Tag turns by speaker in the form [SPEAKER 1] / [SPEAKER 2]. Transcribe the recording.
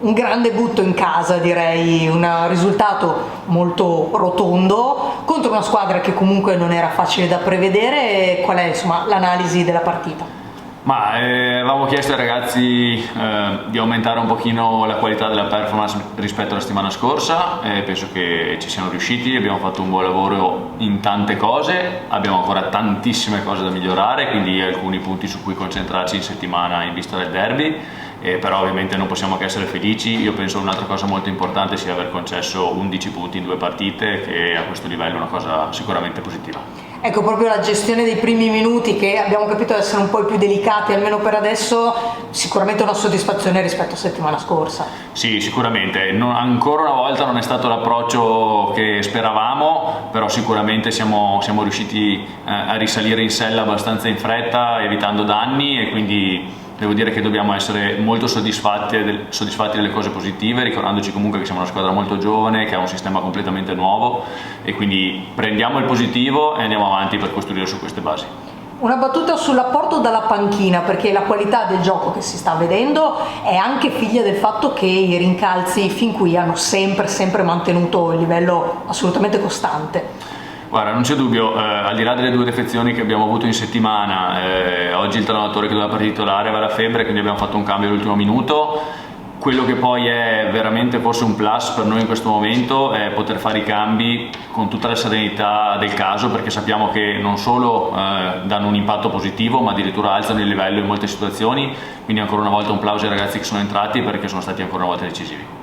[SPEAKER 1] un grande butto in casa, direi, un risultato molto rotondo contro una squadra che comunque non era facile da prevedere. Qual è insomma l'analisi della partita?
[SPEAKER 2] Ma avevamo chiesto ai ragazzi di aumentare un pochino la qualità della performance rispetto alla settimana scorsa, penso che ci siamo riusciti, abbiamo fatto un buon lavoro in tante cose, abbiamo ancora tantissime cose da migliorare, quindi alcuni punti su cui concentrarci in settimana in vista del derby. Però ovviamente non possiamo che essere felici. Io penso che un'altra cosa molto importante sia aver concesso 11 punti in 2 partite, che a questo livello è una cosa sicuramente positiva.
[SPEAKER 1] Ecco, proprio la gestione dei primi minuti, che abbiamo capito essere un po' più delicati, almeno per adesso, sicuramente una soddisfazione rispetto a settimana scorsa.
[SPEAKER 2] Sì, sicuramente, ancora una volta non è stato l'approccio che speravamo, però sicuramente siamo riusciti a risalire in sella abbastanza in fretta, evitando danni, e quindi devo dire che dobbiamo essere molto soddisfatti delle cose positive, ricordandoci comunque che siamo una squadra molto giovane, che ha un sistema completamente nuovo, e quindi prendiamo il positivo e andiamo avanti per costruire su queste basi.
[SPEAKER 1] Una battuta sull'apporto dalla panchina, perché la qualità del gioco che si sta vedendo è anche figlia del fatto che i rincalzi fin qui hanno sempre mantenuto il livello assolutamente costante.
[SPEAKER 2] Guarda, non c'è dubbio, al di là delle 2 defezioni che abbiamo avuto in settimana, oggi il allenatore che doveva partire titolare aveva la febbre, quindi abbiamo fatto un cambio all'ultimo minuto. Quello che poi è veramente forse un plus per noi in questo momento è poter fare i cambi con tutta la serenità del caso, perché sappiamo che non solo danno un impatto positivo, ma addirittura alzano il livello in molte situazioni, quindi ancora una volta un plauso ai ragazzi che sono entrati, perché sono stati ancora una volta decisivi.